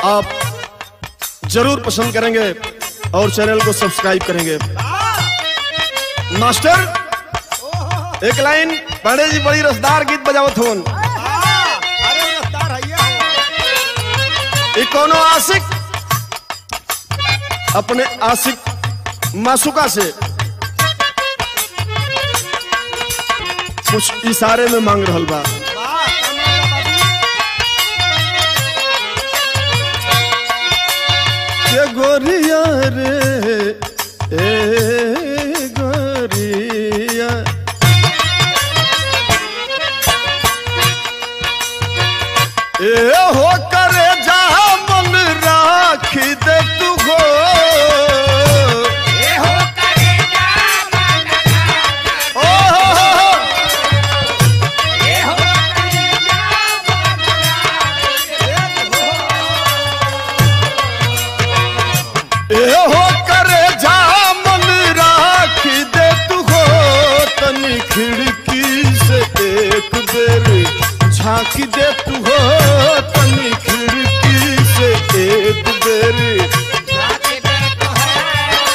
आप जरूर पसंद करेंगे और चैनल को सब्सक्राइब करेंगे। मास्टर एक लाइन पांडे जी बड़ी रसदार गीत बजावत होन। कोनो आशिक अपने आशिक मासूका से कुछ इशारे में मांग रहल बा। ये गोरिया रे ए गोरिया ए हो करे जा मन राखी दे तू हो ए हो करे जा मन राखी ओ ए हो करे जा मन राखी ए हो करे जा मन राखी दे तू हो तनी खिड़की से एक बेर झांकी दे तू हो तनी खिड़की से एक बेर झांकी दे तू हो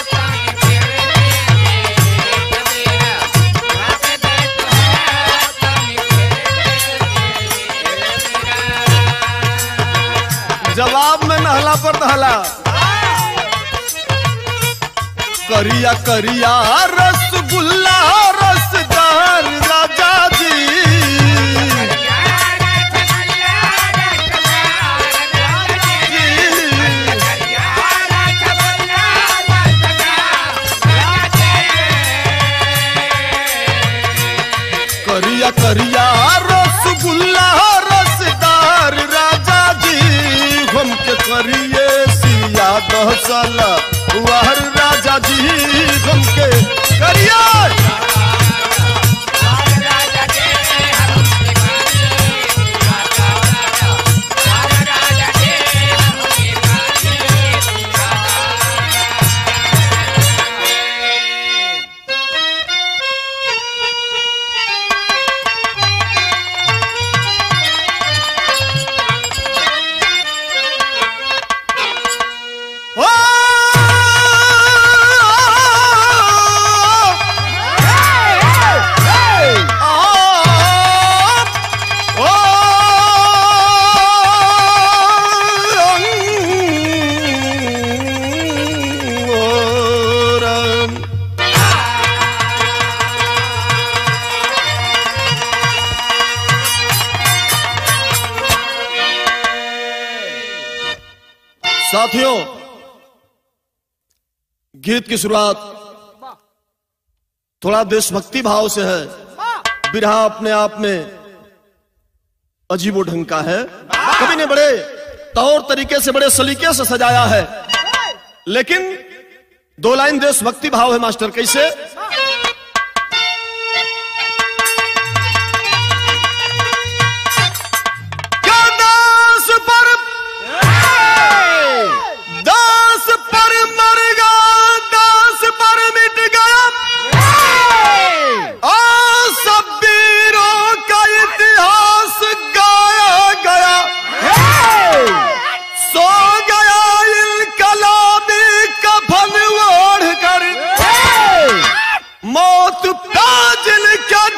तनी खिड़की से एक बेर झांकी दे तू हो तनी खिड़की। जवाब में नहला पर दहला करिया करिया रसगुल्ला रसदार राजा जी करिया करिया रसगुल्ला रसदार राजा जी हमके करिए सिया दहसला वार राजा जी हमके करिए साथियों, गीत की शुरुआत थोड़ा देशभक्ति भाव से है। बिरहा अपने आप में अजीबो ढंग का है। कवि ने बड़े तौर तरीके से बड़े सलीके से सजाया है, लेकिन दो लाइन देशभक्ति भाव है मास्टर। कैसे?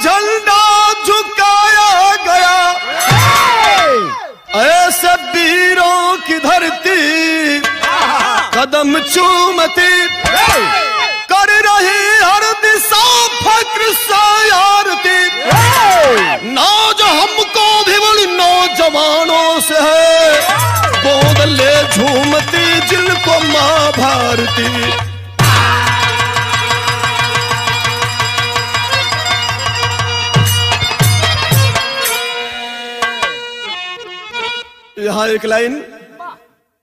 झंडा झुकाया गया ऐसे वीरों की धरती कदम चूमती कर रही हर दिशा फक्र सयारती। नाज हमको भी बड़ी नौजवानों से है गोद ले झूमती जिनको माँ भारती। यहाँ एक लाइन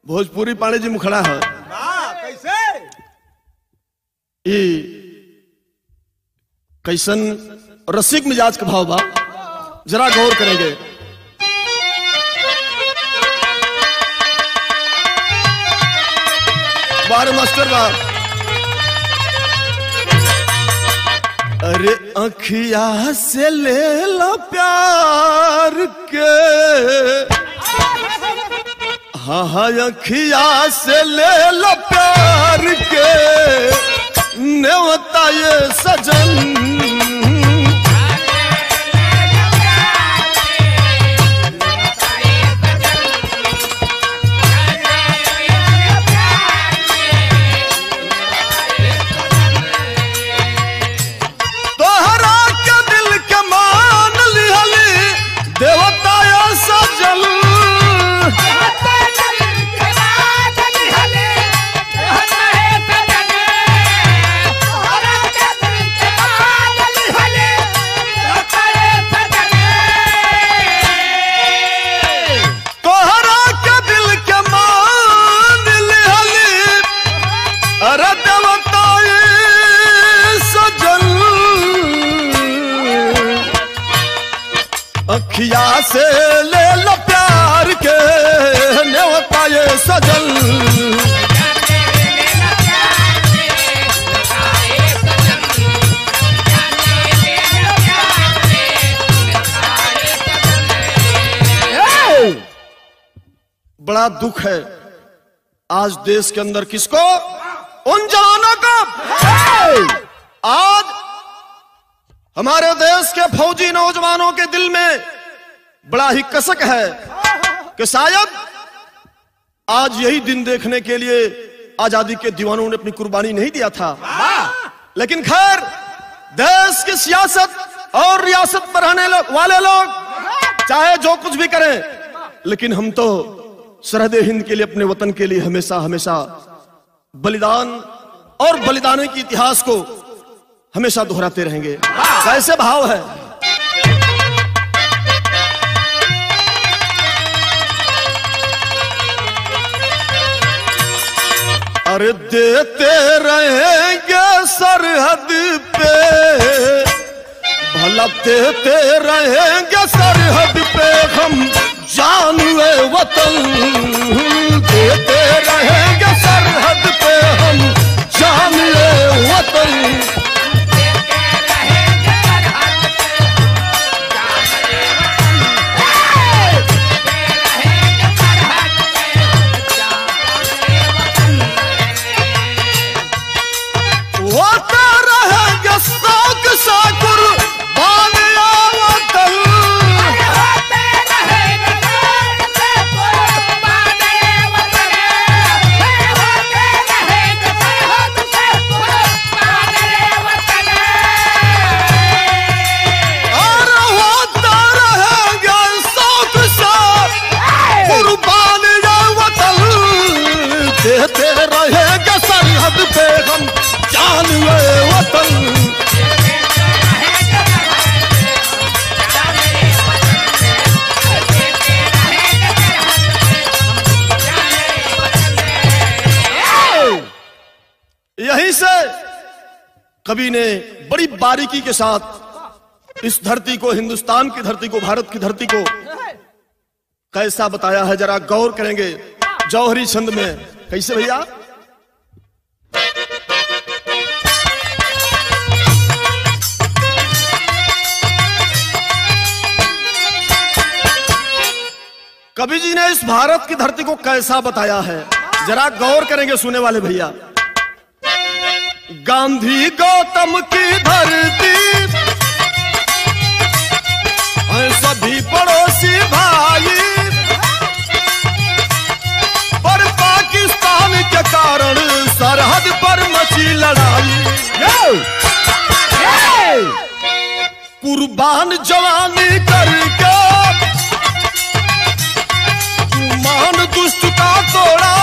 भोजपुरी पांडे जी मुखड़ा है। कैसे? कैसन रसिक मिजाज का भाव बा, जरा गौर करेंगे। बार मास्टर बा। अरे अखिया से ले ला प्यार के हाँ हाँ अखिया से ले लो प्यार के न्योता ये सजन। अखिया से ले लो प्यार के न्योता ये सजन। बड़ा दुख है आज देश के अंदर किसको, उन जवानों को। आज हमारे देश के फौजी नौजवानों के दिल में बड़ा ही कसक है कि शायद आज यही दिन देखने के लिए आजादी के दीवानों ने अपनी कुर्बानी नहीं दिया था। लेकिन खैर देश की सियासत और रियासत पर रहने वाले लोग चाहे जो कुछ भी करें, लेकिन हम तो सरहद हिंद के लिए, अपने वतन के लिए हमेशा हमेशा बलिदान और बलिदान के इतिहास को हमेशा दोहराते रहेंगे। कैसे भाव है, अरे देते रहेंगे सरहद पे, भला देते रहेंगे सरहद पे हम जान वतन। देते रहेंगे सरहद पे हम जान वतन। यहीं से कवि ने बड़ी बारीकी के साथ इस धरती को, हिंदुस्तान की धरती को, भारत की धरती को कैसा बताया है, जरा गौर करेंगे जौहरी छंद में। कैसे भैया, कवि जी ने इस भारत की धरती को कैसा बताया है, जरा गौर करेंगे सुने वाले भैया। गांधी गौतम की धरती सभी पड़ोसी भाई, पर पाकिस्तान के कारण सरहद पर मची लड़ाई। कुर्बान जवानी करके मान दुष्ट का तोड़ा,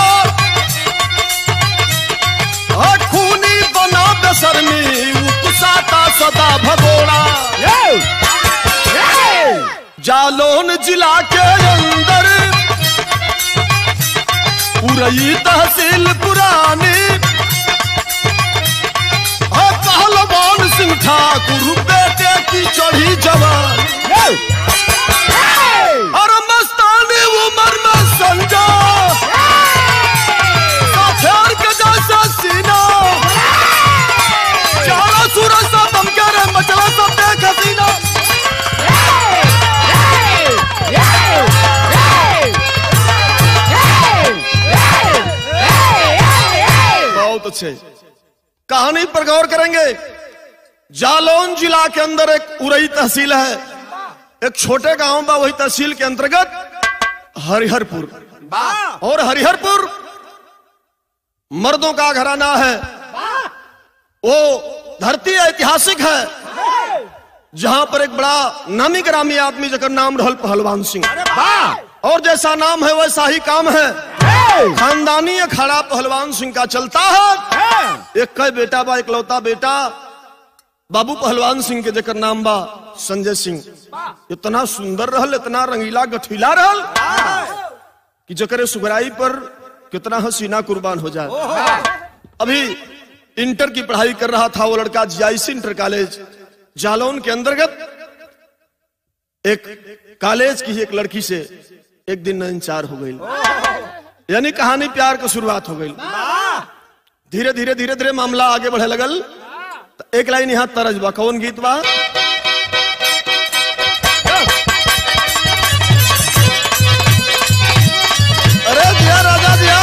खूनी बना बेशर्मी उपसाता सदा भगोड़ा। जालौन जिला के अंदर उरई तहसील पुरानी, पहलवान सिंह ठाकुर बेटे की चढ़ी जवान। और मस्तानी उम्र में संजा साथेर के जैसा सीना, चारा सूरज सा दमकर मचला सब देख हसीना। बहुत अच्छे। कहानी पर गौर करेंगे। जालौन जिला के अंदर एक उरई तहसील है, एक छोटे गांव बा, वही तहसील के अंतर्गत हरिहरपुर। और हरिहरपुर मर्दों का घराना है। वो धरती ऐतिहासिक है जहां पर एक बड़ा नामी ग्रामी आदमी जकर नाम रहल पहलवान सिंह। और जैसा नाम है वैसा ही काम है। खानदानी अखाड़ा पहलवान सिंह का चलता है। एक कई बेटा बा, इकलौता बेटा बाबू पहलवान सिंह के जकर नाम बा संजय सिंह। इतना सुंदर रहल, इतना रंगीला गठीला रहल कि जकरे सुगराई पर कितना हसीना कुर्बान हो जाए। अभी इंटर की पढ़ाई कर रहा था वो लड़का जीआईसी इंटर कॉलेज जालौन के अंतर्गत। एक कॉलेज की एक लड़की से एक दिन इंचार हो गई, यानी कहानी प्यार की शुरुआत हो गई। धीरे धीरे धीरे धीरे मामला आगे बढ़े लगल। तो एक लाइन यहाँ तरज बा, कौन गीत बा? अरे दिया राजा दिया।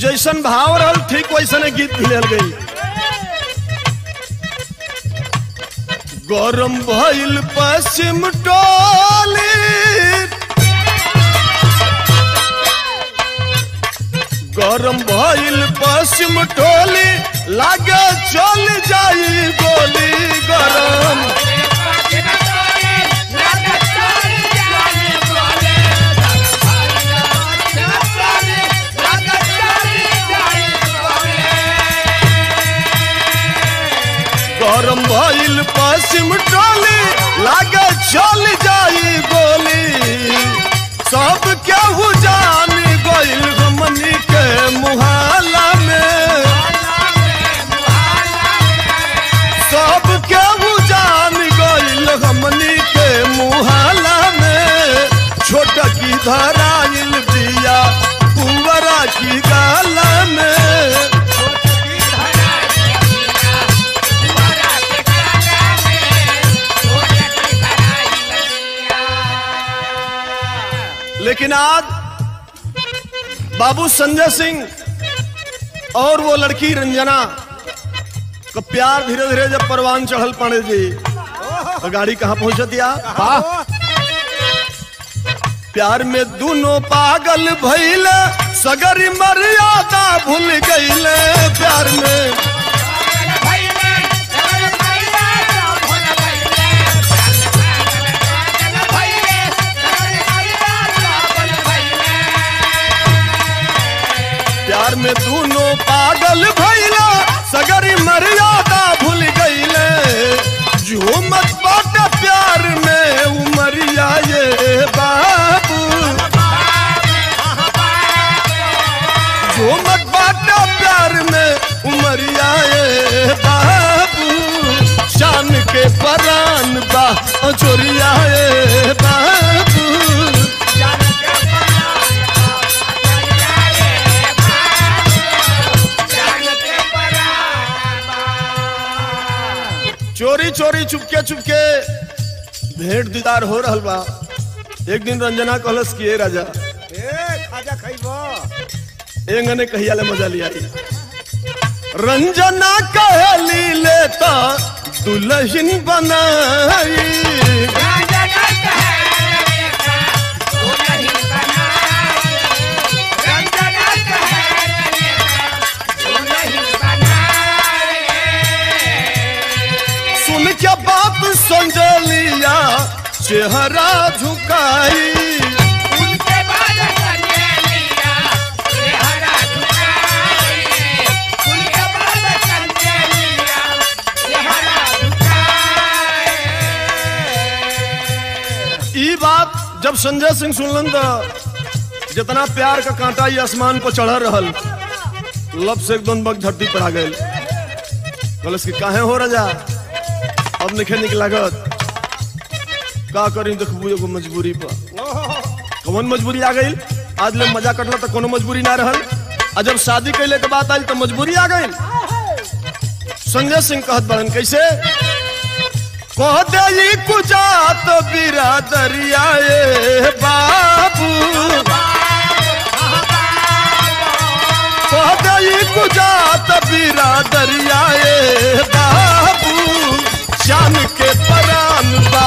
जैसन भाव रहल ठीक वैसने गीत भी लेल गई। गरम भइल पश्चिम टोली, गरम भइल पश्चिम टोली, लागे चल जाई गोली। गरम गरम भइल पश्चिम टोली, लागे चल जाई गोली। सब केहू जान गइल हमनी के मुहाला में, सब केहू जान गइल हमनी के मुहाला में। छोटा की धराइल दिया कुंवरा की गाला में। लेकिन आज बाबू संजय सिंह और वो लड़की रंजना का प्यार धीरे धीरे जब परवान चढ़ल पाने जी तो गाड़ी कहां पहुंच दिया। प्यार में दोनों पागल भइले, सगरी मर्यादा भूल गइले। प्यार में प्यार में दोनों पागल भइला, सगरी मर्यादा भूल गइले। झूमत बाटे प्यार में उमरिया ये बाबू, झूमत बाटे प्यार में उमरिया ये बाबू। शान के परान बा चोरिया ये बाबू। चोरी चोरी चुपके चुपके भेंट दीदार हो रहल बा। एक दिन रंजना कहलस कि ए राजा खाजा खइबो, एंगने कहिया ले मजा लिया। रंजना कहली लेता दुल्हन बनाई, क्या बाप संजलिया चेहरा झुकाई। उनके बाद संजलिया चेहरा झुकाई, उनके बाद संजलिया चेहरा झुकाई। ई बात जब संजय सिंह सुनलन तो जितना प्यार का कांटा ये आसमान पर चढ़ रहल, लब से एकदम बग धरती पर आ गए। कलश की काहे हो राजा अब निखे निकलागत का करी, देखबू एगो मजबूरी पर। कौन मजबूरी आ गई? आज ले मजा कटला तो कोनो मजबूरी ना रहल, और जब शादी कैले के बात आई तो मजबूरी आ गई। संजय सिंह कहत बड़न कैसे? कह दे कुजात बिरादरिया ए बाबू, कह दे कुजात बिरादरिया ए बाबू, जान के परान बा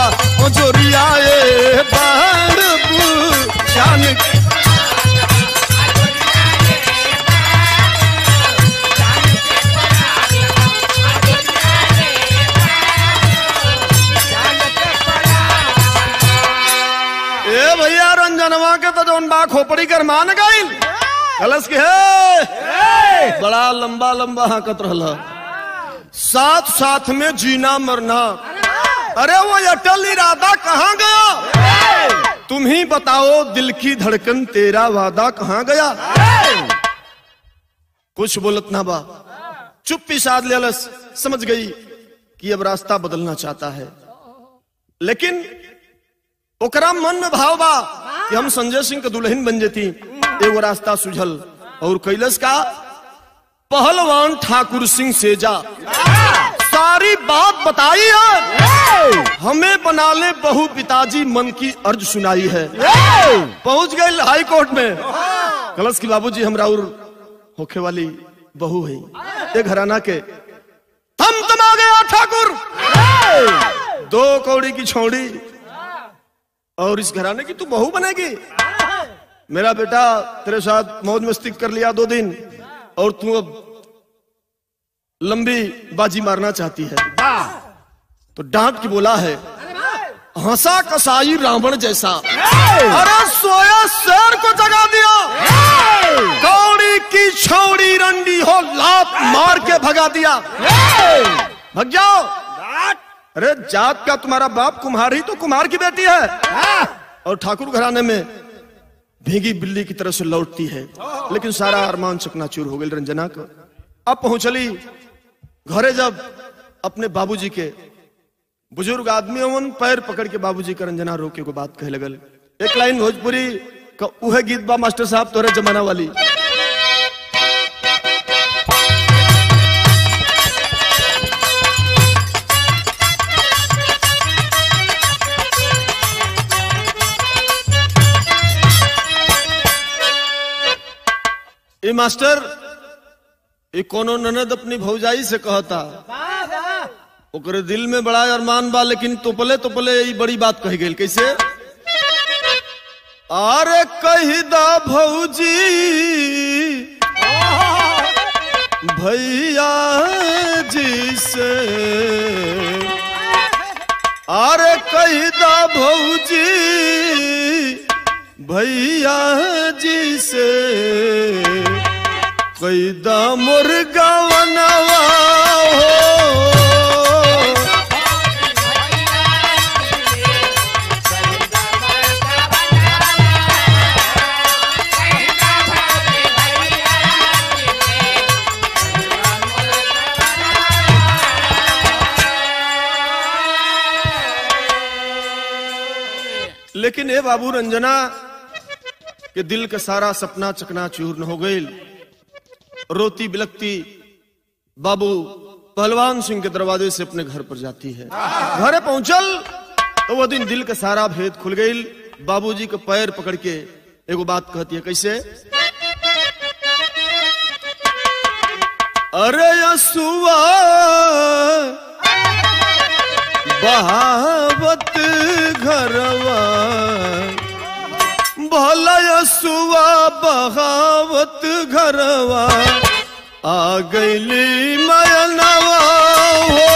जोरिया ए बाबू, जान के रंजनवा के तो जौन बा खोपड़ी कर मान गई कलश के है बड़ा लंबा लंबा हाकत रहला, साथ साथ में जीना मरना। अरे वो अटल इरादा कहाँ गया, तुम ही बताओ दिल की धड़कन तेरा वादा कहाँ गया। कुछ बोलत ना बा, चुप्पी साध ले, समझ गई कि अब रास्ता बदलना चाहता है, लेकिन ओकरा मन में भाव बा कि हम संजय सिंह के दुल्हन बन जेती। एगो रास्ता सुझल और कैलस का, पहलवान ठाकुर सिंह सेजा सारी बात बताई है, हमें बना ले बहू पिताजी मन की अर्ज सुनाई है। पहुंच गए हाई कोर्ट में, कलश की बाबूजी हमरा और होखे वाली बहू है एक घराना के, थम आ गया ठाकुर, 2 कौड़ी की छोड़ी और इस घराने की तू बहू बनेगी। मेरा बेटा तेरे साथ मौज मस्ती कर लिया 2 दिन और तू अब लंबी बाजी मारना चाहती है। तो डांट के बोला है, हंसा कसाई रावण जैसा, अरे सोया शेर को जगा दिया, कौड़ी की छौड़ी रंडी हो लात मार के भगा दिया, भग जाओ। अरे जात का तुम्हारा बाप कुम्हार ही तो कुम्हार की बेटी है, और ठाकुर घराने में भीगी बिल्ली की तरह से लौटती है। लेकिन सारा अरमान चकनाचूर हो गई रंजना को। अब पहुंचली घरे, जब अपने बाबूजी के बुजुर्ग आदमी अवन पैर पकड़ के बाबूजी का रंजना रोके को बात कहे लगल। एक लाइन भोजपुरी का उहे गीत बा मास्टर साहब तोरे जमाना वाली, ये मास्टर ये कोनो ननद अपनी भौजाई से कहता, ओकरे दिल में बड़ा अरमान बा, लेकिन तोपले तोपले ये बड़ी बात कही गई। कैसे, अरे कही दा भौजी भैया जी से, अरे कही दा भौजी भैया जी से, कैदा मुर्गा बनवा हो, लेकिन ए बाबू रंजना के दिल का सारा सपना चकनाचूर हो गई। रोती बिलकती बाबू पहलवान सिंह के दरवाजे से अपने घर पर जाती है। घर पहुंचल तो वो दिन दिल का सारा भेद खुल गई। बाबूजी के पैर पकड़ के एगो बात कहती है, कैसे, अरे यसुआ बहावत घरवा, भला यसुआ बहावत घरवा, आ गईली मयनवा हो,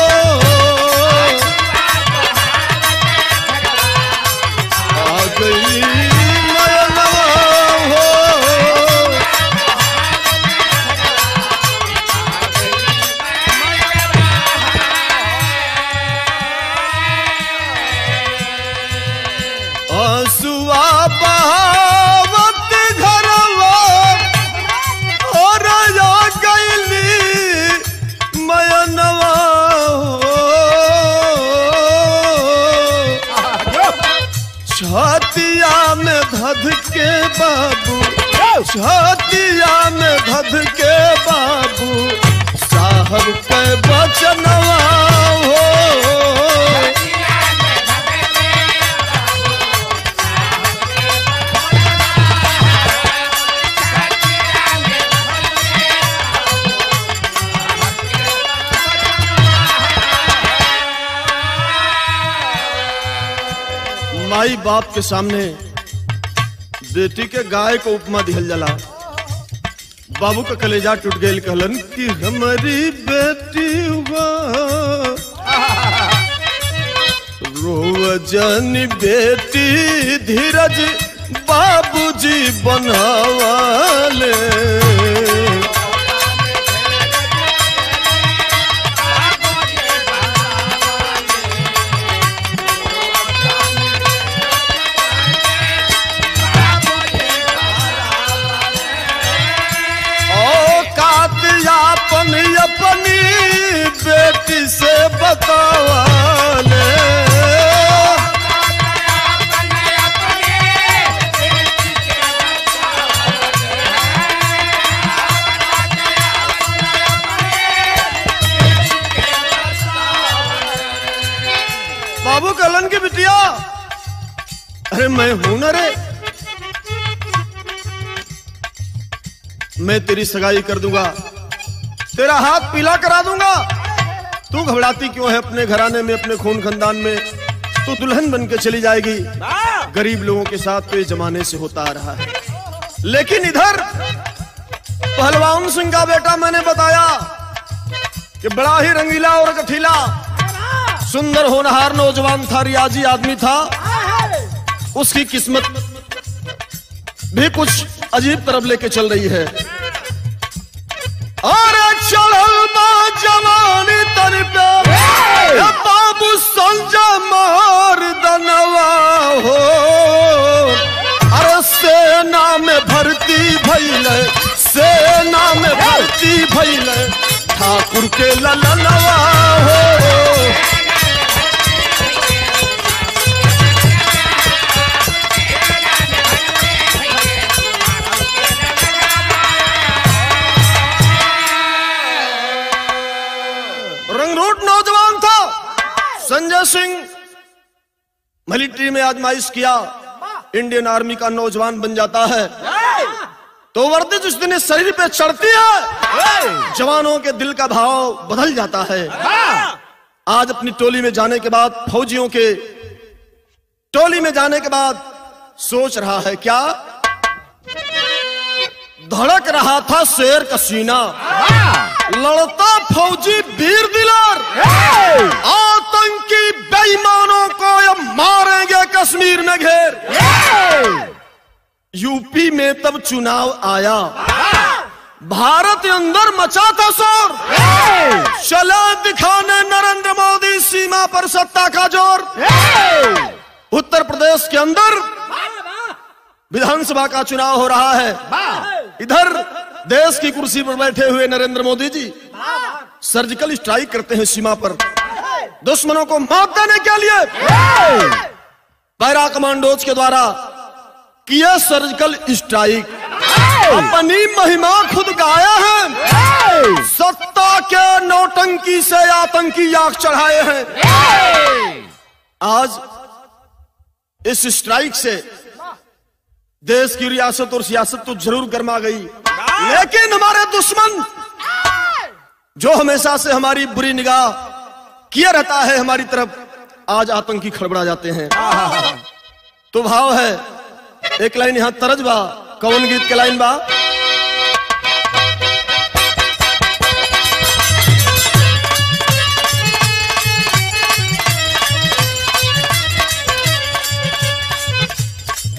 आ गईली मयनवा हो, आंसुआ बहावत घरवा, और आ गईली मयनवा हो, छातिया में धध के बाबू, छातिया में धध के बाबू, साहब के बचनवा हो, माई बाप के सामने बेटी के गाय को उपमा दिहल जला। बाबू का कलेजा टूट गई, कहलन कि हमारी बेटी हुआ रोवजन बेटी धीरज बाबूजी बनावाले। अपनी बेटी से बतावाले। बाबू कलन की बिटिया, अरे मैं हूं न रे, मैं तेरी सगाई कर दूंगा, तेरा हाथ पीला करा दूंगा। तू घबराती क्यों है? अपने घराने में, अपने खून खानदान में तू दुल्हन बन के चली जाएगी। गरीब लोगों के साथ तो ये जमाने से होता आ रहा है। लेकिन इधर पहलवान सिंह का बेटा, मैंने बताया कि बड़ा ही रंगीला और गठीला, सुंदर होनहार नौजवान था, रियाजी आदमी था। उसकी किस्मत भी कुछ अजीब तरफ लेके चल रही है। अरे चढ़ल बा जवानी तर पे बाबू संजा मार दनवा हो। अरे सेना में भर्ती भइले, सेना में भर्ती भइले ठाकुर के ललनवा हो। रंगरूट नौजवान था। संजय सिंह मिलिट्री में आजमाइश किया, इंडियन आर्मी का नौजवान बन जाता है। तो वर्दी जिस दिन इस शरीर पे चढ़ती है, जवानों के दिल का भाव बदल जाता है। आज अपनी टोली में जाने के बाद, फौजियों के टोली में जाने के बाद सोच रहा है क्या? धड़क रहा था शेर का सीना, लड़ता फौजी वीर दिलार, आतंकी बेईमानों को अब मारेंगे कश्मीर में घेर। यूपी में तब चुनाव आया, भारत के अंदर मचा था शोर, चला दिखाने नरेंद्र मोदी सीमा पर सत्ता का जोर। उत्तर प्रदेश के अंदर विधानसभा का चुनाव हो रहा है। इधर देश की कुर्सी पर बैठे हुए नरेंद्र मोदी जी सर्जिकल स्ट्राइक करते हैं सीमा पर, दुश्मनों को मात देने के लिए। पैरा कमांडोज के द्वारा किया सर्जिकल स्ट्राइक, अपनी महिमा खुद गाया है, सत्ता के नौटंकी से आतंकी आग चढ़ाए हैं। आज इस स्ट्राइक से देश की रियासत और सियासत तो जरूर गर्मा गई, लेकिन हमारे दुश्मन जो हमेशा से हमारी बुरी निगाह किया रहता है हमारी तरफ, आज आतंकी खड़बड़ा जाते हैं। तो भाव है, एक लाइन यहां तरज बा, कौन गीत के लाइन बा?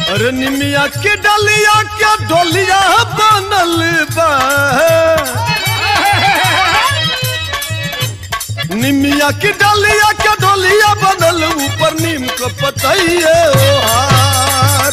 अरे निमिया के डलिया क्या डोलिया बनल बा, निमिया की डलिया क्या डोलिया बनल, ऊपर नीम का पतइए ओहार।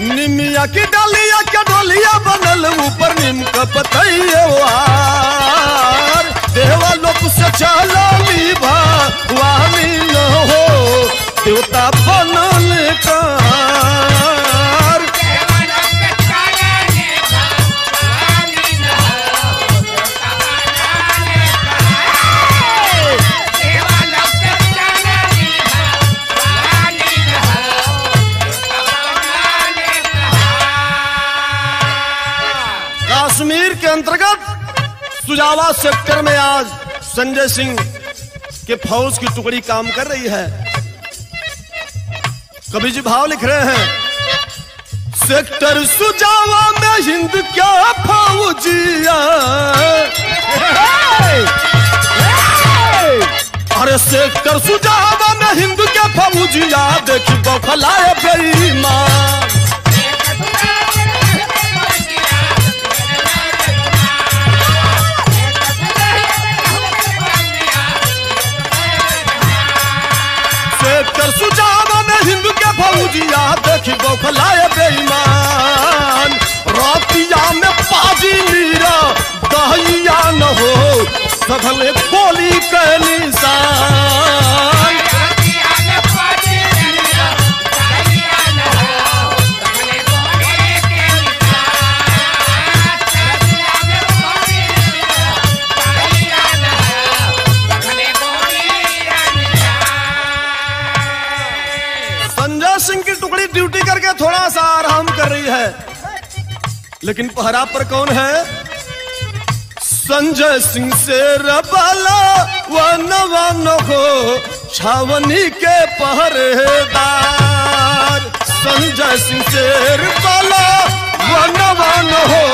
निमिया की डलिया क्या डोलिया बनल, ऊपर नीम का पतइए ओहार। देवा लोक से चला ली भवानी न हो, देवता बनल कार। सुजावा सेक्टर में आज संजय सिंह के फौज की टुकड़ी काम कर रही है। कवि जी भाव लिख रहे हैं, सेक्टर सुजावा में हिंद क्या फौजिया, अरे सेक्टर सुजावा में हिंद क्या फौजिया, देखी बौखलाए बेईमान। सेक्टर सुजावा में हिंद के फौजिया, देखी बौखलाए बेईमान। रातिया में पाजी मीरा दहिया न हो, सधले गोली के निशान। संजय सिंह की टुकड़ी ड्यूटी करके थोड़ा सा आराम कर रही है, लेकिन पहरा पर कौन है? संजय सिंह से रबाला वन हो, छावनी के पहरेदार। संजय सिंह से रबाला वन हो,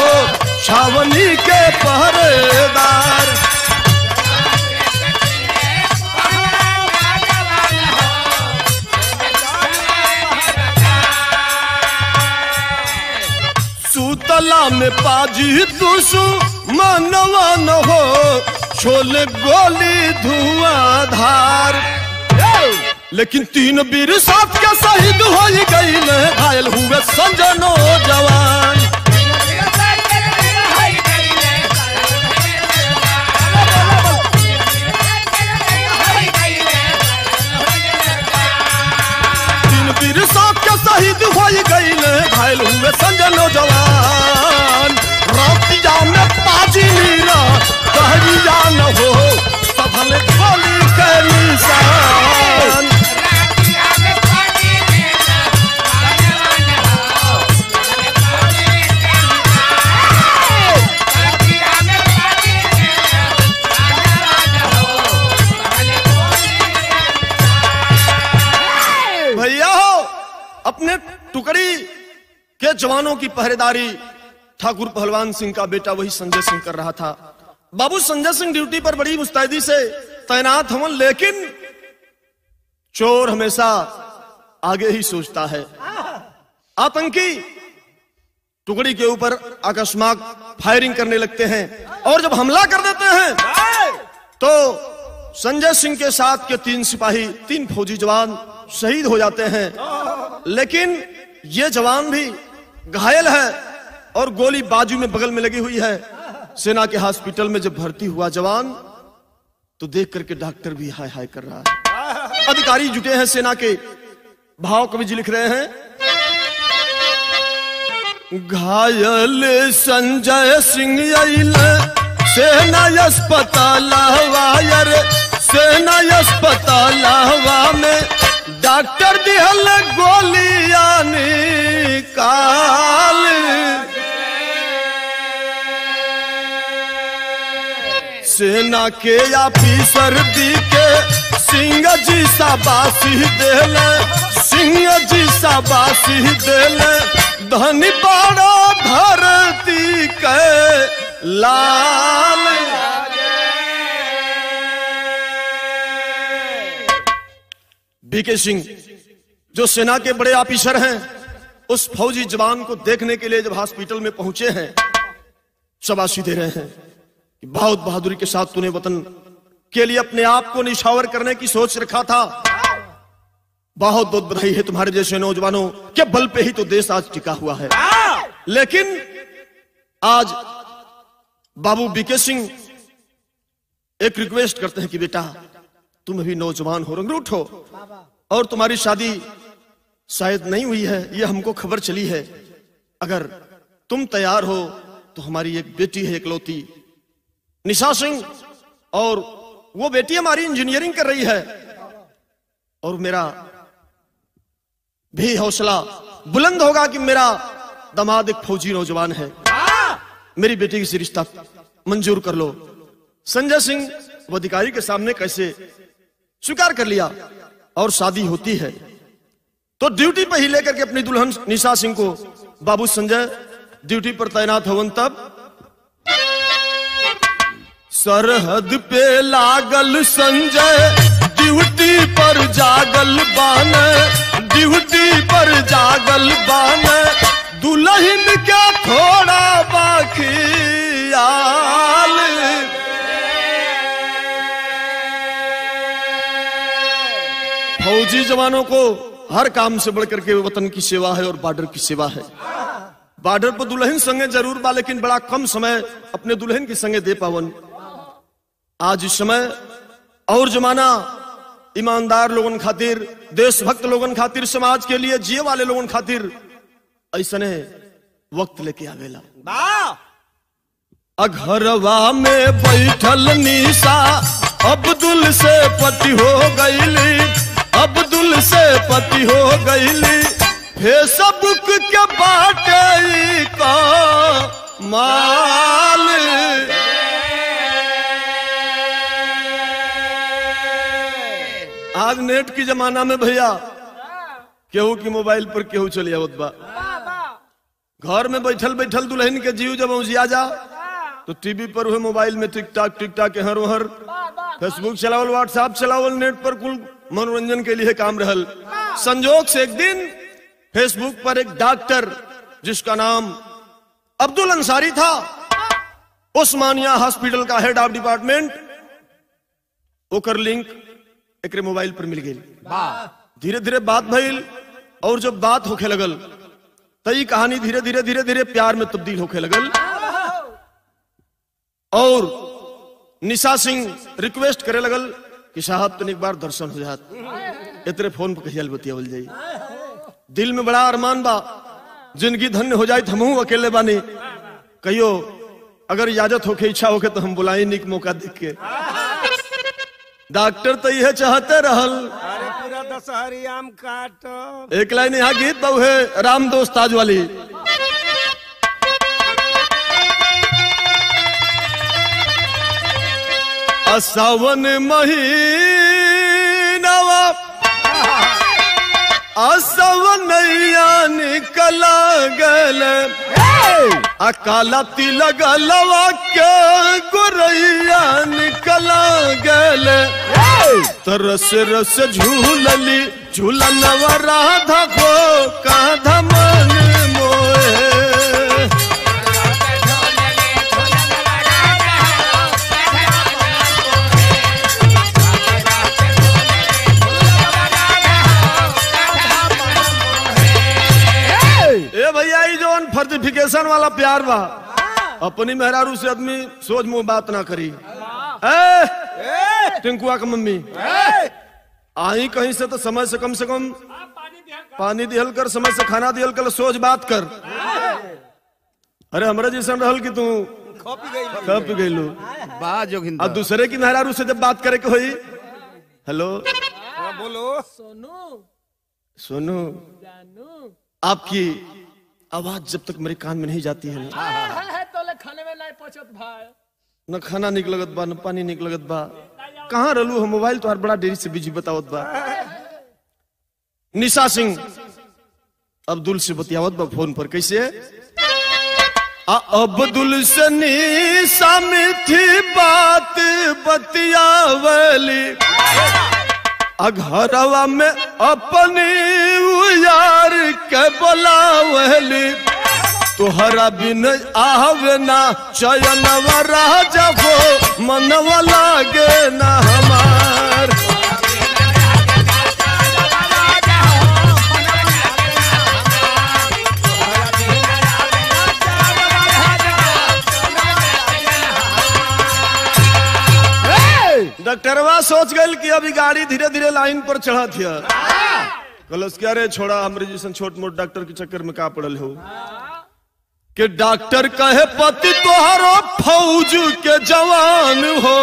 छावनी के पहरेदार। सुतला में पाजी दुश्मनवा न हो, छोले गोली धुआंधार। लेकिन 3 वीर साथ के शहीद हो गई, घायल हुए संजय नौजवान। शहीद हो गई, घायल हुए संजय नौजवान। रातिया में पाजी मीरा दहिया न हो, सधले गोली के निशान। भैया हो, अपने टुकड़ी के जवानों की पहरेदारी ठाकुर पहलवान सिंह का बेटा वही संजय सिंह कर रहा था। बाबू संजय सिंह ड्यूटी पर बड़ी मुस्तैदी से तैनात हवन, लेकिन चोर हमेशा आगे ही सोचता है। आतंकी टुकड़ी के ऊपर अकस्मात फायरिंग करने लगते हैं, और जब हमला कर देते हैं तो संजय सिंह के साथ के 3 सिपाही, 3 फौजी जवान शहीद हो जाते हैं। लेकिन ये जवान भी घायल है और गोली बाजू में बगल में लगी हुई है। सेना के हॉस्पिटल में जब भर्ती हुआ जवान, तो देख करके डॉक्टर भी हाय हाय कर रहा है। अधिकारी जुटे हैं सेना के। भाव कवि जी लिख रहे हैं, घायल संजय सिंह सेना अस्पताल वायर, सेना अस्पताल में डॉक्टर दिहल गोलियां निकाल। सेना के ऑफिसर दी के सिंह जी शाबाशी देले, सिंह जी शाबाशी देले। धनी बड़ा धरती के लाल। बीके सिंह जो सेना के बड़े ऑफिसर हैं, उस फौजी जवान को देखने के लिए जब हॉस्पिटल में पहुंचे हैं, शाबाशी दे रहे हैं कि बहुत बहादुरी के साथ तूने वतन के लिए अपने आप को निछावर करने की सोच रखा था। बहुत बहुत बधाई है तुम्हारे जैसे नौजवानों के बल पे ही तो देश आज टिका हुआ है। लेकिन आज बाबू बीके सिंह एक रिक्वेस्ट करते हैं कि बेटा तुम अभी नौजवान हो, रंगरूट हो, और तुम्हारी शादी शायद नहीं हुई है, यह हमको खबर चली है। अगर तुम तैयार हो तो हमारी एक बेटी है इकलौती, निशा सिंह, और वो बेटी हमारी इंजीनियरिंग कर रही है, और मेरा भी हौसला बुलंद होगा कि मेरा दामाद एक फौजी नौजवान है। मेरी बेटी से रिश्ता मंजूर कर लो। संजय सिंह वो अधिकारी के सामने कैसे स्वीकार कर लिया और शादी होती है। तो ड्यूटी पर ही लेकर के अपनी दुल्हन निशा सिंह को बाबू संजय ड्यूटी पर तैनात हवन। तब सरहद पे लागल संजय ड्यूटी पर जागल बान, ड्यूटी पर जागल बान, दुल्हन क्या थोड़ा बाकी आल। फौजी जवानों को हर काम से बढ़कर के वतन की सेवा है और बॉर्डर की सेवा है। बॉर्डर पर दुल्हन संगे जरूर बा, लेकिन बड़ा कम समय अपने दुल्हन की संगे दे पावन। आज इस समय और जमाना ईमानदार लोगन खातिर, देशभक्त लोगन खातिर, समाज के लिए जिए वाले लोगन खातिर ऐसने वक्त लेके आवेला। अघरवा में बैठल निशा अब्दुल से पति हो गईली, अब्दुल से पति हो गईली, फेसबुक के बाटे का माल। आज नेट की जमाना में भैया केहू की मोबाइल पर केहू चली आवत बा। घर में बैठल बैठल दुल्हन के जीव जब उजिया जा तो टीवी पर हुए मोबाइल में टिक टाक हर वहर फेसबुक चलावल, व्हाट्सएप चलावल, नेट पर कुल मनोरंजन के लिए काम रहल। संजोग से एक दिन फेसबुक पर एक डॉक्टर जिसका नाम अब्दुल अंसारी था, उस्मानिया हॉस्पिटल का हेड ऑफ डिपार्टमेंट, ओकर लिंक एक मोबाइल पर मिल गई। धीरे धीरे बात भइल और जब बात होखे लगल तो ये कहानी धीरे धीरे धीरे धीरे प्यार में तब्दील होखे लगल। और निशा सिंह रिक्वेस्ट करे लगल कि साहब तन एक बार दर्शन हो जात, इतने फोन पर कहिया बतियावल जाई। दिल में बड़ा अरमान बा, जिंदगी धन्य हो जाए, हमहू अकेले बानी, कहियो अगर इजाजत होके इच्छा होके तो हम बुलाई निक मौका देख के। डॉक्टर तो यह चाहते रहल, अरे पूरा दशहरी आम काट। एक लाइन यहाँ गीत बहु है राम दोस्त ताज वाली। सावन महीनावा असवनैया निकला गल, अकाला तिलक लवा के गोरैया निकला गल, तरस रस झूलली झूलनवा राधा को काधा मन मोहे। भैया ये जो फर्टिफिकेशन वाला प्यार बा, अपनी मेहरारू से आदमी सोच मुंह बात ना करी। टिंकुआ का मम्मी आई कहीं से तो समय से कम पानी दिहल कर, समय से खाना दिहल कर, सोच बात कर। अरे हमरा जैसा रहल कि तू खप गईलू। और दूसरे की मेहरारू से जब बात करे के होई, हेलो बोलो सोनू, आपकी आवाज जब तक मेरे कान में नहीं जाती है ना, तो खाने में नहीं पहुंचत भाई, न खाना निक लगत बा न पानी निक लगत बा। कहाँ रहलू हम? मोबाइल तो बड़ा देरी से बिजी बतावत बा। निशा सिंह अब्दुल से बतियावत बा फोन पर। कैसे? अब्दुल से निशा मीठी बात बतियावली, घरवा में अपनी यार के बोलावली, तोहरा बिन आवे ना चयनवा राजा को मनवा लागे ना हमार। डॉक्टरवा सोच गए कि अभी गाड़ी धीरे धीरे लाइन पर चढ़ा थिया। कलस क्या रे छोड़ा, हमरे जैसन छोट मोट डॉक्टर के चक्कर में का पड़ल हो कि डॉक्टर कहे पति तोहरो फौज के जवान हो।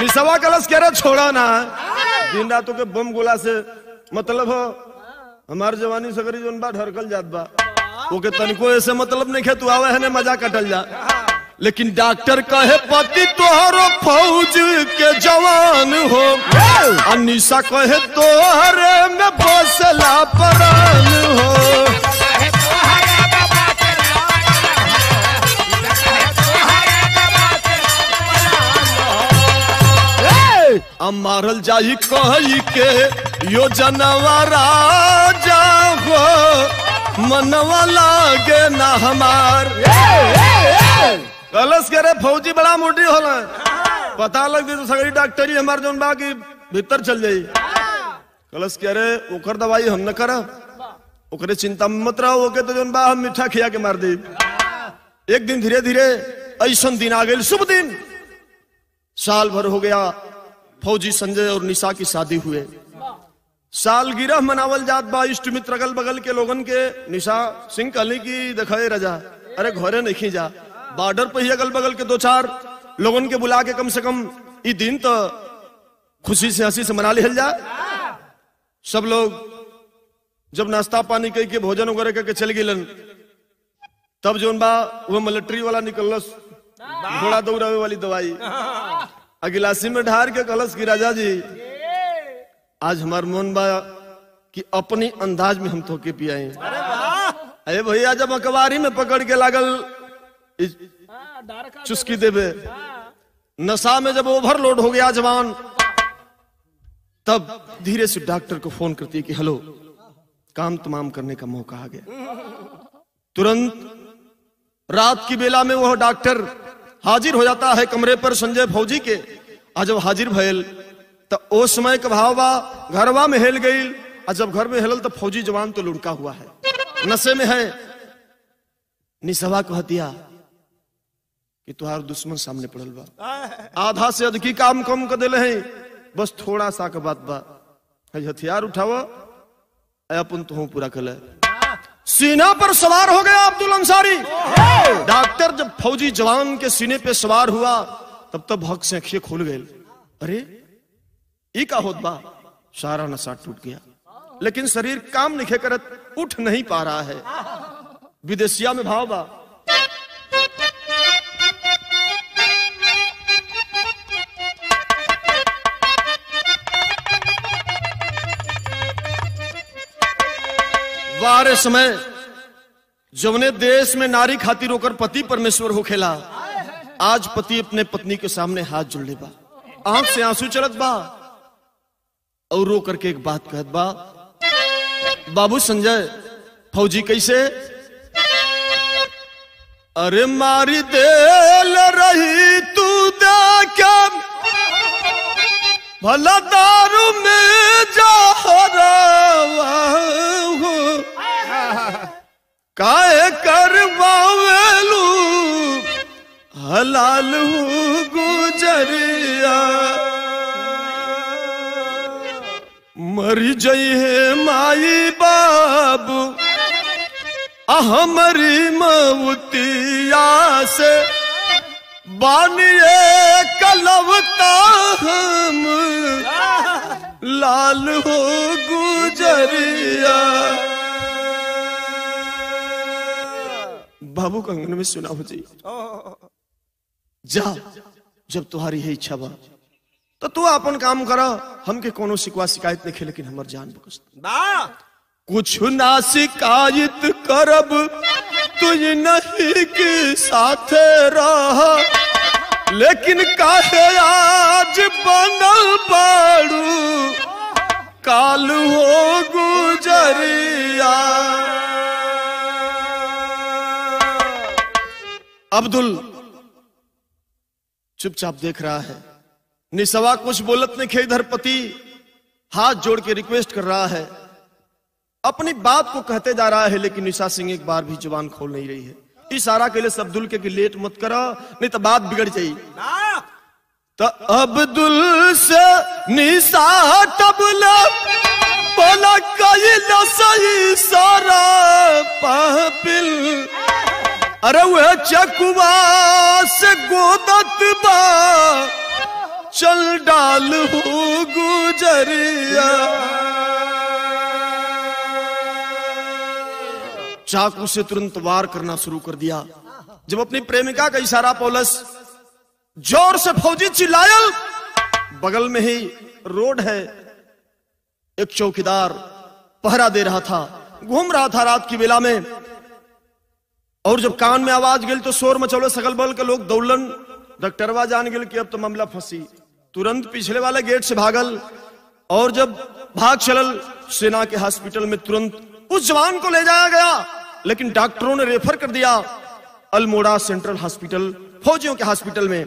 निशवा कलस क्या रे छोड़ा ना, दिन रातों के बम गोला से मतलब हो, हमार जवानी सगरी जोन बा ढरकल जात बा, ओके तनिको ऐसे मतलब नहीं खे, तू आवे है ने मजा कटल जा। लेकिन डॉक्टर कहे पति तोहरो फौज के जवान हो, अनिशा कहे तोहरे में बसला परान हो। मारल जाई कही के योजनवा राजा हो, मनवा लागे ना हमार। कलश के रे फौजी बड़ा मोटी होला, पता लग दे तो सगरी डॉक्टरी हमार जोन बा की भीतर चल जाई। कलश के रे ओकर दवाई हम न करब, ओकरे चिंता मत रहो, ओके तो जोन बा हम मीठा खिया के मार दे। एक दिन धीरे धीरे ऐसन दिन आ गए, शुभ दिन। साल भर हो गया फौजी संजय और निशा की शादी हुए। सालगिरह मनावल जात बा, इष्ट मित्र अगल बगल के लोगन के। निशा सिंह कहली की देखे रजा, अरे घरे नहीं जा, बॉर्डर पर ही अगल बगल के 2-4 लोगन के बुला के कम से कम ये दिन तो खुशी से हंसी से मना लिहल जा। सब लोग जब नाश्ता पानी कह के भोजन वगैरह करके चल गिलन, तब जोन बा वो मिलिट्री वाला निकलस घोड़ा दौड़ावे वाली दवाई गिलासी में ढार के कलश की राजा जी आज हमार मन बा कि अपनी अंदाज में हम थोके पियाए। अरे भैया जब अखबारी में पकड़ के लागल चुस्की देवे, नशा में जब ओवरलोड हो गया जवान, तब धीरे से डॉक्टर को फोन करती है कि हेलो, काम तमाम करने का मौका आ गया। तुरंत रात की बेला में वह डॉक्टर हाजिर हो जाता है कमरे पर संजय फौजी के। आज जब हाजिर भयल तो ओ समय का भाव बा घरवा में हेल गई। और जब घर में हेलल तो फौजी जवान तो लुढ़का हुआ है, नशे में है। निसवा को हतिया कि तुहार दुश्मन सामने पड़ल बा, आधा से अधिक काम कम कर देले हैं, बस थोड़ा सा का बात बा, हथियार उठावा अपन तो पूरा कर। सीना पर सवार हो गया अब्दुल अंसारी। डॉक्टर जब फौजी जवान के सीने पे सवार हुआ तब तब हक से अखियां खोल गए। अरे ई का होत बा, सारा नशा टूट गया, लेकिन शरीर काम नहीं करत, उठ नहीं पा रहा है। विदेशिया में भाव बा, वारे समय जवने देश में नारी खातिर होकर पति परमेश्वर हो खेला, आज पति अपने पत्नी के सामने हाथ जोड़ ले बा, आंख से आंसू चलत बा और रो करके एक बात कहत बा, बाबू संजय फौजी कैसे? अरे मारी देल रही तू देखे भला दारू में जहरवा काहे करवावेलू हलाल गुजरिया, मरी जई है माई बाबू हमारी मौतिया से बानिए कलवता हम लाल हो गुजरिया। बाबू कंगन में सुना हो जी, जा जब तुम्हारी है इच्छा बा तो तू अपन काम करा, हमके कोनो शिकवा शिकायत नहीं, लेकिन हमर जान बकस कुछ ना शिकायत करब, तुझ नहीं के साथ रहा, लेकिन काहे आज बनल बाड़ू काल हो गुजरिया। अब्दुल चुपचाप देख रहा है, निसवा कुछ बोलत नहीं खे, इधर पति हाथ जोड़ के रिक्वेस्ट कर रहा है, अपनी बात को कहते जा रहा है, लेकिन निशा सिंह एक बार भी जुबान खोल नहीं रही है। इशारा के लिए अब्दुल के लेट मत करो, नहीं तो बात बिगड़ जाएगी। तो अब्दुल से निशा तबला बोला कई सही सारा पापिल, अरे वह चकुआ से गोदत बा चल डाल हो गुजरिया। चाकू से तुरंत वार करना शुरू कर दिया। जब अपनी प्रेमिका का इशारा पौलुस जोर से फौजी चिल्लायल, बगल में ही रोड है, एक चौकीदार पहरा दे रहा था, घूम रहा था रात की बेला में, और जब कान में आवाज गई तो शोर मचौले, सगल बल के लोग दौड़लन। डॉक्टरवा जान गए कि अब तो मामला फंसी, तुरंत पिछले वाले गेट से भागल, और जब भाग चलल सेना के हॉस्पिटल में तुरंत उस जवान को ले जाया गया, लेकिन डॉक्टरों ने रेफर कर दिया अल्मोड़ा सेंट्रल हॉस्पिटल, फौजियों के हॉस्पिटल में।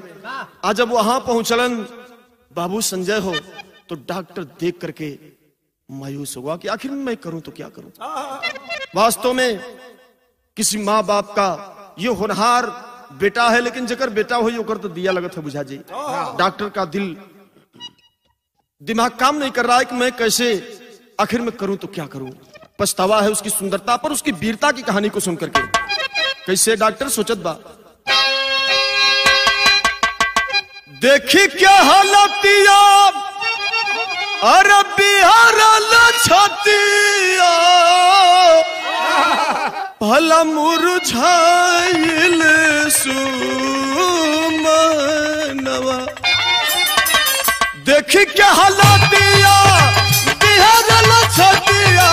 आज जब वहां पहुंचलन बाबू संजय हो, तो डॉक्टर देख करके मायूस हुआ कि आखिर मैं करूं तो क्या करूं। वास्तव में किसी माँ बाप का ये होनहार बेटा है, लेकिन जकर बेटा हो ओकर तो दिया लगत है बुझा जी। डॉक्टर का दिमाग काम नहीं कर रहा है कि मैं कैसे आखिर में करूं तो क्या करूं। पछतावा है उसकी सुंदरता पर, उसकी वीरता की कहानी को सुनकर के। कैसे डॉक्टर सोचत बा, देखी क्या हालतिया अरे बिहार छतिया भला मुरझाइल सुमनवा, देखी क्या हालतिया बिहार छतिया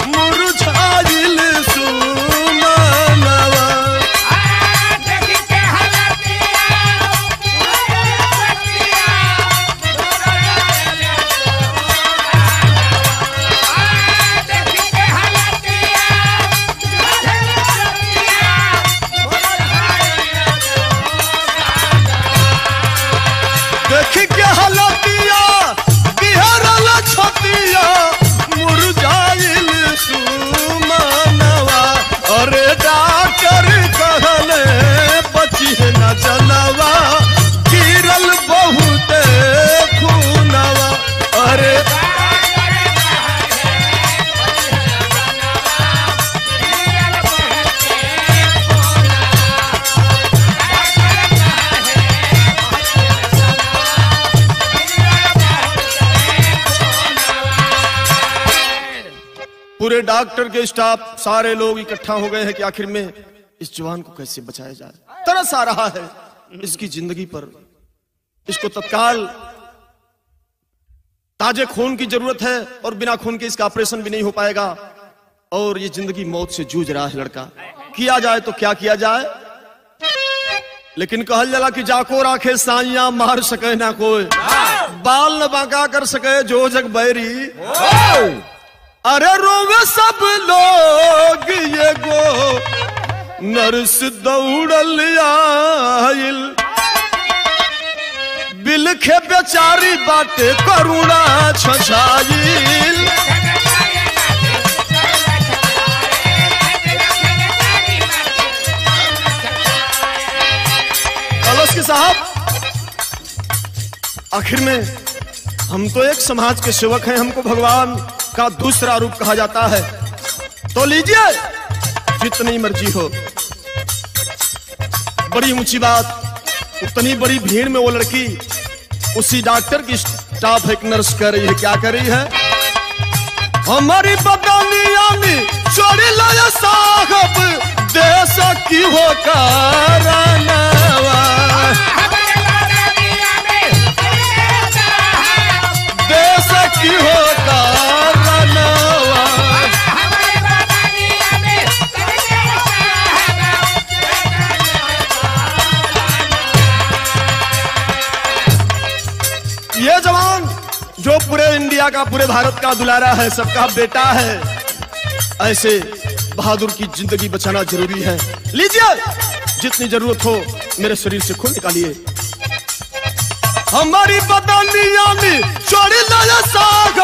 मुरझाइल सुमनवा। देखी क्या हालतिया बिहार छतिया मुरझाइल सुमनवा, अरे डॉक्टर कहले बची न जनवा गिरल बहुत खूनवा, अरे पूरे डॉक्टर के स्टाफ सारे लोग इकट्ठा हो गए हैं कि आखिर में इस जवान को कैसे बचाया जाए। तरस आ रहा है इसकी जिंदगी पर, इसको तत्काल ताजे खून की जरूरत है, और बिना खून के इसका ऑपरेशन भी नहीं हो पाएगा, और ये जिंदगी मौत से जूझ रहा है लड़का। किया जाए तो क्या किया जाए, लेकिन कहल जाला कि जाको राखे साइया मार सके ना कोई, बाल न बांका कर सके जो जग बैरी। अरे रोवे सब लोग ये गो नर्स दौड़ल आइल, बिलखे बेचारी बाटे करुणा छछाइल। कलश साहब, आखिर में हम तो एक समाज के सेवक हैं, हमको भगवान का दूसरा रूप कहा जाता है, तो लीजिए जितनी मर्जी हो। बड़ी ऊंची बात, उतनी बड़ी भीड़ में वो लड़की उसी डॉक्टर की स्टाफ एक नर्स कर रही है। क्या कर रही है, हमारी बदनिया में चोरी लाया साहब देश की हो कारनावा, देश की हो कारनावा। ये जवान जो पूरे इंडिया का, पूरे भारत का दुलारा है, सबका बेटा है, ऐसे बहादुर की जिंदगी बचाना जरूरी है। लीजिए जितनी जरूरत हो मेरे शरीर से खून निकालिए। हमारी बदनिया में चोरी लाया साहब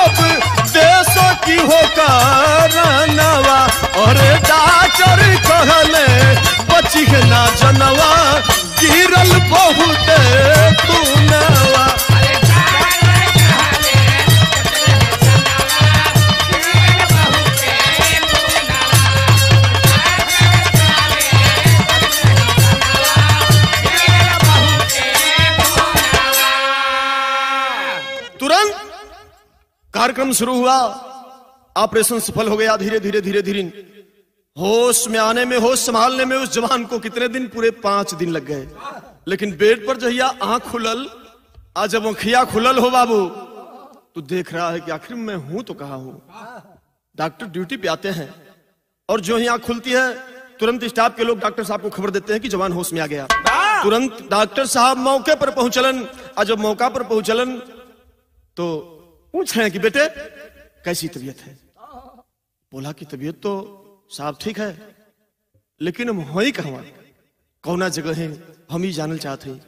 देश की हो कारनावा, और डॉक्टर कहले बची ना जनवा गिरल बहुत खूनवा। तुरंत कार्यक्रम शुरू हुआ, ऑपरेशन सफल हो गया। धीरे धीरे धीरे धीरे होश में आने में, होश संभालने में उस जवान को कितने दिन? पूरे 5 दिन लग गए। लेकिन बेड पर जहिया आंख खुलल, आज जब आंखिया खुलल हो बाबू, तो देख रहा है कि आखिर मैं हूं तो कहां हूं। डॉक्टर ड्यूटी पे आते हैं और जो ही आंख खुलती है तुरंत स्टाफ के लोग डॉक्टर साहब को खबर देते हैं कि जवान होश में आ गया। तुरंत डॉक्टर साहब मौके पर पहुंचलन, और जब मौका पर पहुंचलन तो पूछ रहे हैं कि बेटे कैसी तबीयत है? बोला कि तबीयत तो साहब ठीक है, लेकिन हम हो ही कहवा, कौना जगह है हम ही जानल चाहते हैं।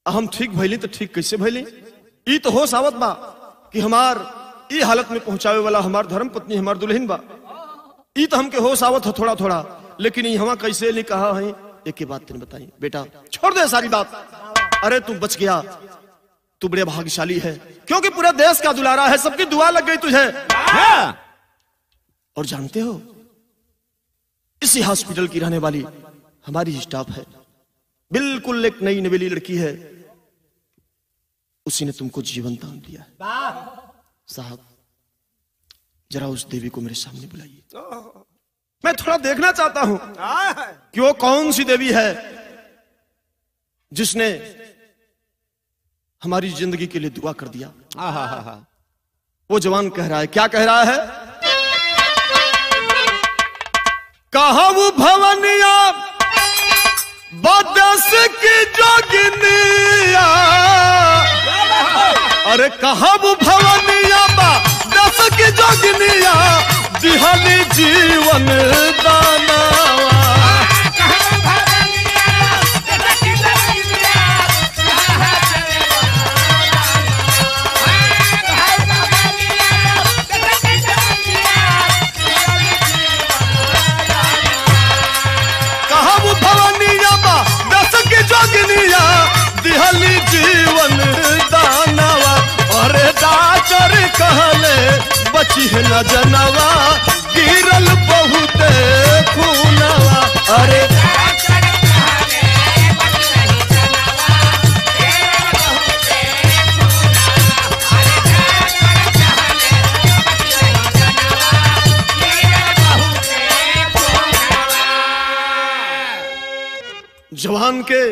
हम ठीक भैली तो ठीक कैसे भैली? ई तो होश आवत बा कि हमार ई हालत में पहुंचावे वाला हमार धर्म पत्नी हमार दुल्हन बा। ई तो हमके होश आवत है थोड़ा थोड़ा, लेकिन ई हवा कैसे नहीं कहा है। एक ही बात तेने बताई, बेटा छोड़ दे सारी बात। अरे तू बच गया, तू बड़े भाग्यशाली है, क्योंकि पूरे देश का दुलारा है, सबकी दुआ लग गई तुझे। और जानते हो इसी हॉस्पिटल की रहने वाली हमारी स्टाफ है, बिल्कुल एक नई नवेली लड़की है, उसी ने तुमको जीवन दान दिया है। साहब जरा उस देवी को मेरे सामने बुलाइए, मैं थोड़ा देखना चाहता हूं कि वो कौन सी देवी है जिसने हमारी जिंदगी के लिए दुआ कर दिया। वो जवान कह रहा है, क्या कह रहा है? कहा वो भवनिया बदस की जोगिनिया, अरे कहा वो भवनिया बदस की जोगिनिया, दिहली जीवन दानावा। दिहली जीवन दानवा, अरे डाकर कहले बची है न जनवा, गिरल बहुत खूनवा। अरे जवान के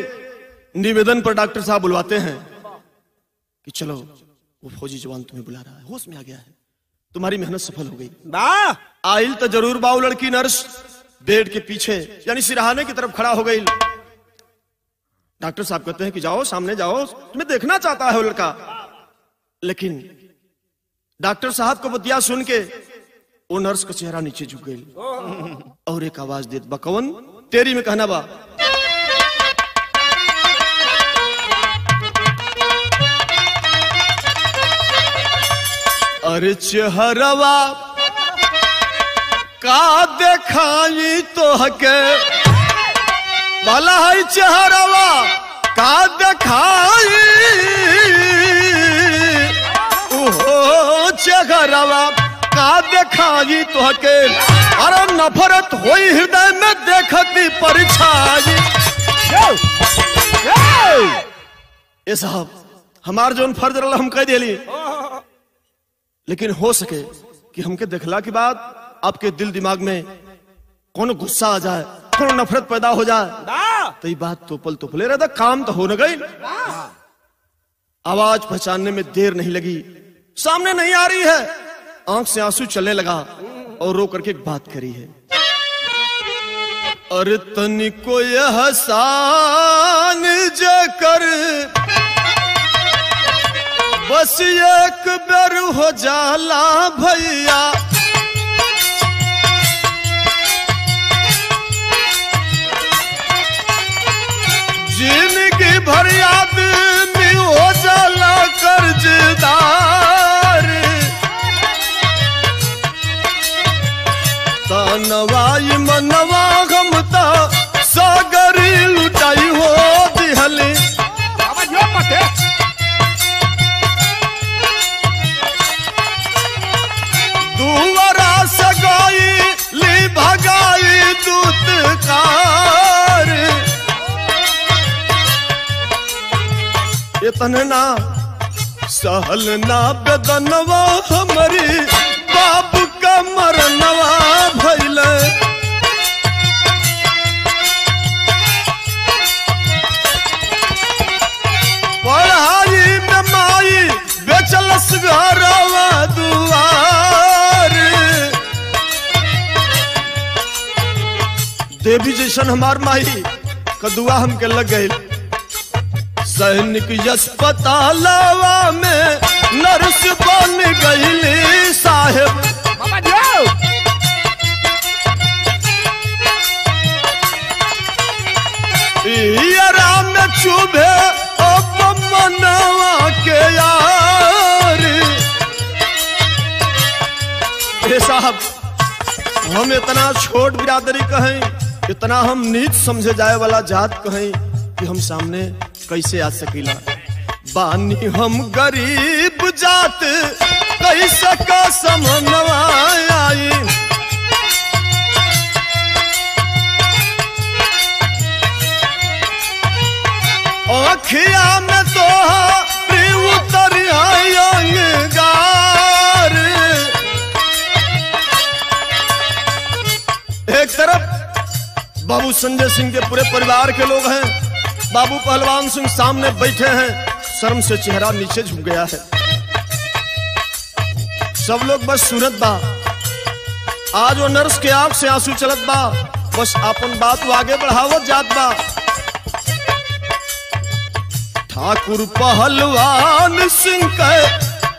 निवेदन पर डॉक्टर साहब बुलवाते हैं कि चलो वो फौजी जवान तुम्हें बुला रहा है, होश में आ गया है, तुम्हारी मेहनत सफल हो गई। आइल तो जरूर बाऊ लड़की नर्स बेड के पीछे यानी सिरहाने की तरफ खड़ा हो गई। डॉक्टर साहब कहते हैं कि जाओ सामने जाओ, तुम्हें देखना चाहता है वो लड़का। लेकिन डॉक्टर साहब को बतिया सुन के वो नर्स का चेहरा नीचे झुक गई और एक आवाज देत बकवन तेरी में कहना बा, अरे चेहरवा का देखाई तो हके, भला है चेहरवा का देखाई, ओहो चेहरवा का देखाई तो हके, अरे नफरत होई हृदय में देखती परछाई। ये साहब हमार जोन फर्ज रहा हम कह दिली, लेकिन हो सके कि हमके देखला के बाद आपके दिल दिमाग में कौन गुस्सा आ जाए, कौन नफरत पैदा हो जाए, तो ये बात तो पले रहता, काम तो हो न गई। आवाज पहचानने में देर नहीं लगी, सामने नहीं आ रही है, आंख से आंसू चलने लगा और रो करके एक बात करी है, अरे तनिको यह एहसान जेकर बस एक बेर हो जाला भैया, जिंदगी भर आदमी हो जाला कर्जदार, तनवाई मनवा गमता सागरी लुटाई हो दिहली। दुआरा से गई ली भगाई दूतकार, इतने ना सहल ना बेदनवा हमारी बाप का मरनवा भइले, देवी जैसन हमार माही कदुआ हमके लग गई। सैनिक अस्पतालवा में नर्स बन गईली साहेब। यारा में चुभे अब मनवा के यार। साहब हम इतना छोट बिरादरी कहें, इतना हम नीच समझे जाए वाला जात कहें कि हम सामने कैसे आ सकीला। बानी हम गरीब जात कैसे का समनवा आई। अखिया में तो उतर अंगार। एक तरफ बाबू संजय सिंह के पूरे परिवार के लोग हैं, बाबू पहलवान सिंह सामने बैठे हैं, शर्म से चेहरा नीचे झुक गया है। सब लोग बस सुनत बा। आज वो नर्स के आंख से आंसू चलत बा, बस अपन बात वो आगे बढ़ावत जात बा। ठाकुर पहलवान सिंह के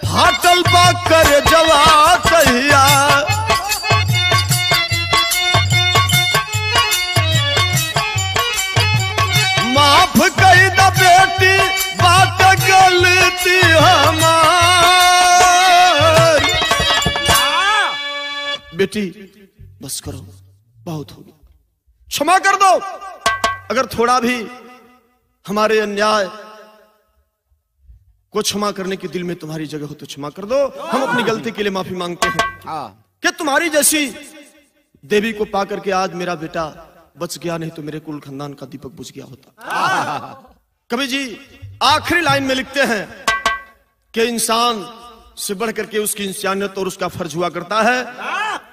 फाटल बा कर जवा कहिया। माफ कही द बेटी बात गलती हमार। बेटी बस करो, बहुत हो गया, क्षमा कर दो। अगर थोड़ा भी हमारे अन्याय को क्षमा करने की दिल में तुम्हारी जगह हो तो क्षमा कर दो। हम अपनी गलती के लिए माफी मांगते हैं कि तुम्हारी जैसी देवी को पाकर के आज मेरा बेटा बच गया, नहीं तो मेरे कुल खानदान का दीपक बुझ गया होता। कवि जी आखिरी लाइन में लिखते हैं कि इंसान से बढ़ करके उसकी इंसानियत और उसका फर्ज हुआ करता है।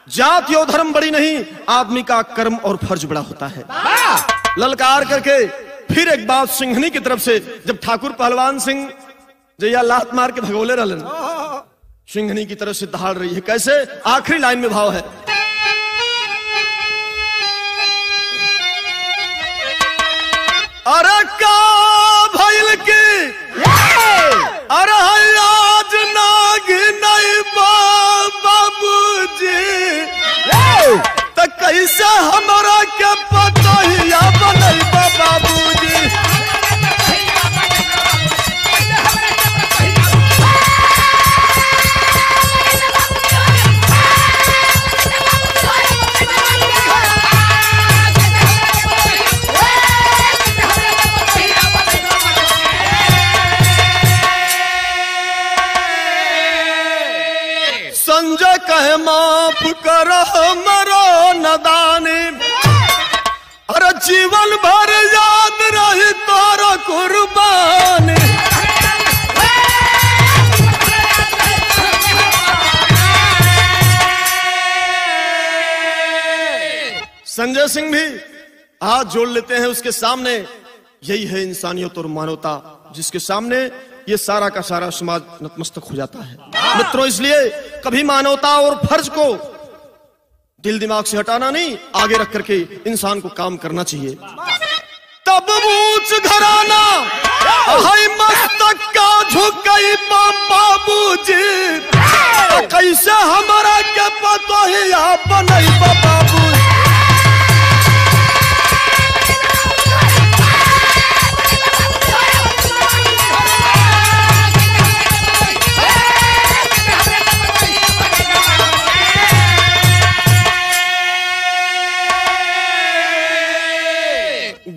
जात या धर्म बड़ी नहीं, आदमी का कर्म और फर्ज बड़ा होता है। ललकार करके फिर एक बात सिंघनी की तरफ से, जब ठाकुर पहलवान सिंह जया लात मार के भगोले रहलन, सिंघनी की तरफ से दहाड़ रही है। कैसे? आखिरी लाइन में भाव है, अरे का भइल की अरे आज नाग नहीं बाबूजी, तो कैसे हमारा के पतहिया बनल बाबूजी। संजय कहे माफ कर हमरो नदानी, अरे जीवन भर याद रही तोरा कुर्बानी। संजय सिंह भी हाथ जोड़ लेते हैं उसके सामने। यही है इंसानियत और मानवता, जिसके सामने ये सारा का सारा समाज नतमस्तक हो जाता है। मित्रों, इसलिए कभी मानवता और फर्ज को दिल दिमाग से हटाना नहीं, आगे रख करके इंसान को काम करना चाहिए। तब ऊंच घराना हाय मस्तक का झुकई बाबूजी, कैसे हमारा के पतो ही आप बनई बाबू।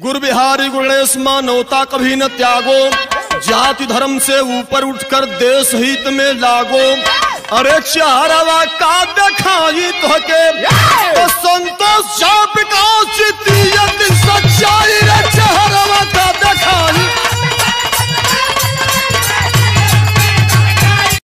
गुरु बिहारी गणेश मानवता कभी न त्यागो, जाति धर्म से ऊपर उठकर देश हित में लागो। अरे चारवा का दिखाई तो के